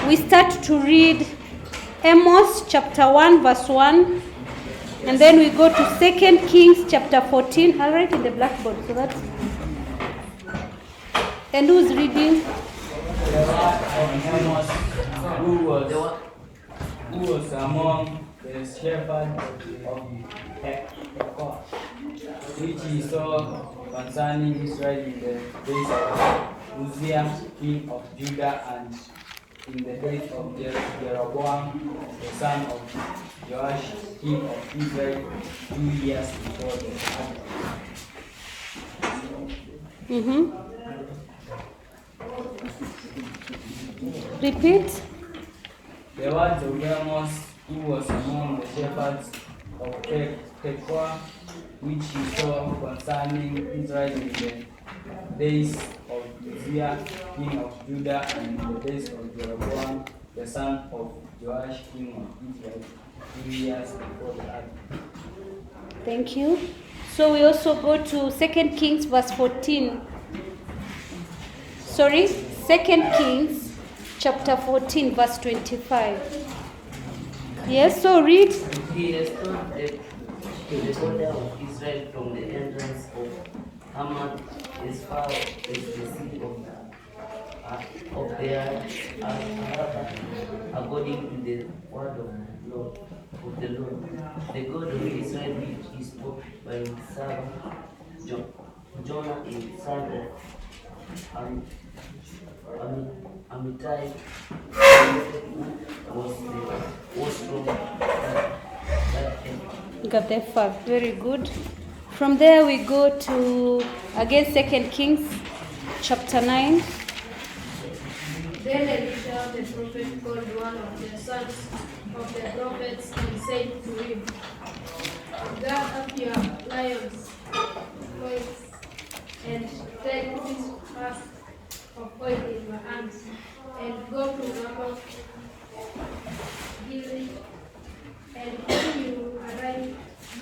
we start to read Amos chapter 1 verse 1, and then we go to 2 Kings chapter 14. I'll write in the blackboard so that's. And who's reading? Amos, who was among the shepherds of K.C.E.E, which he saw concerning Israel in the days of Uzziah, king of Judah, and in the days of Jeroboam, the son of Joash, king of Israel, 2 years before the flood. Repeat. The words of Amos, who was among the shepherds of K.C.E.E, which he saw concerning Israel in the days of Uzziah, king of Judah, and in the days of Jeroboam, the son of Joash, king of Israel, 2 years before the flood. Thank you. So we also go to 2 Kings verse 14. Sorry, 2 Kings chapter 14 verse 25. Yes, so read. He restored to the border of Israel from the entrance of Hamath as far as the sea of their according to the word of the Lord, the God of Israel, which he spoke by his servant Jonah, the son of Amittai, was from that end. Got that fact. Very good. From there we go to again 2 Kings chapter 9. Then Elisha the prophet called one of the sons of the prophets and said to him, Gird up your lions' loins and take this flask of oil in your hands and go to Ramoth Gilead, and when you arrive,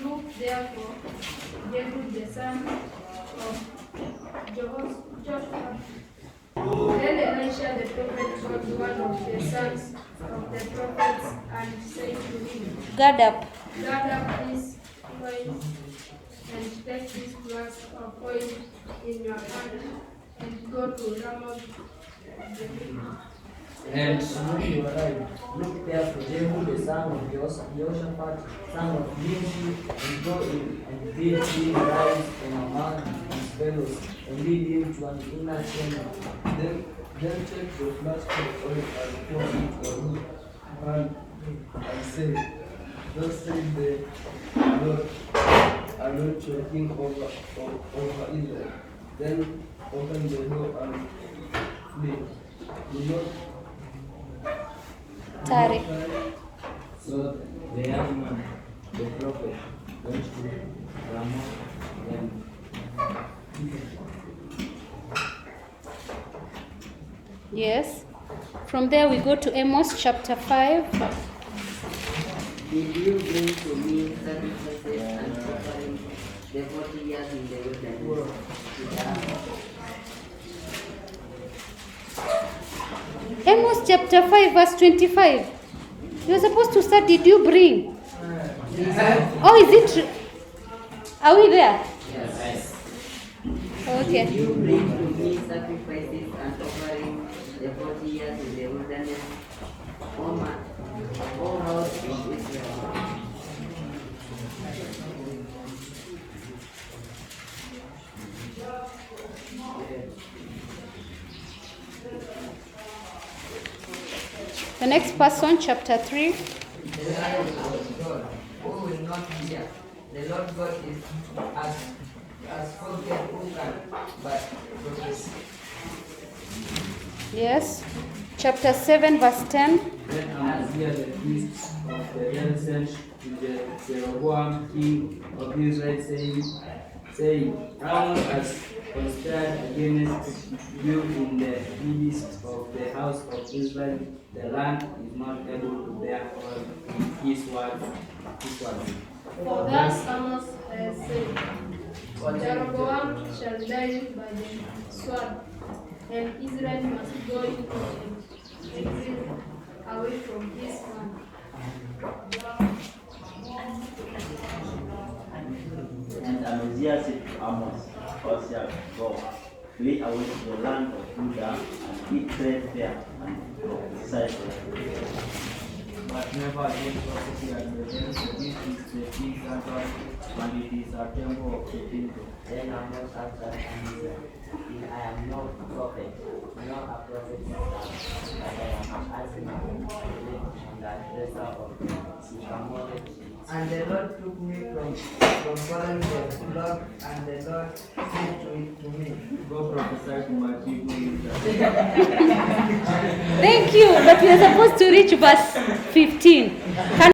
look there for Jehu the son of Joshua. Then Elisha the prophet called one of the sons of the prophets and said to him, Guard up. Gird up these loins and take this flask of oil in your hand and go to Ramoth Gilead. And when you arrive, look there for Jehu the son of Jehoshaphat, son of Nimshi, and go in and bid him rise from among his fellows, and lead him to an inner chamber. Then take the flask of oil and pour it on his hand, and say, Thus said the Lord, anoint your king over Israel. Then open the door and flee. Do not Tari. So the young man, the prophet, went to Ramoth and Yes. From there we go to Amos chapter 5. Did you bring to me sacrifices and offerings the 40 years in the wilderness? Amos chapter 5 verse 25. You're supposed to start, did you bring? Oh, is it? Are we there? Yes. Okay. Did you bring to me sacrifices and offerings the 40 years in the wilderness? O house of Israel. The next person, chapter 3. The lion of God, who will not hear. The Lord God is as spoken, who can but prophesy. Yes. Chapter 7 verse 10. Then Amaziah the priest of the Lord sent to Jeroboam king of Israel, saying, Ramoth has conspired against you in the midst of the house of Israel. The land is not able to bear all his words. For thus Amos has said, Jeroboam shall die by the sword, and Israel must go into exile from this man. And Amaziah said to Amos, Hosea, go, flee away to the land of Judah and eat bread there and prophesy there. But never again prophecy at the end, for this is the king's temple, and it is a temple of the kingdom. Then Amos answered and said, I am no prophet, nor a prophet myself, but I am an asthma, and a dresser of sycamore trees. And the Lord took me from following the flock, and the Lord said to me, Go prophesy to my people Israel. Thank you, but we are supposed to reach verse 15. Can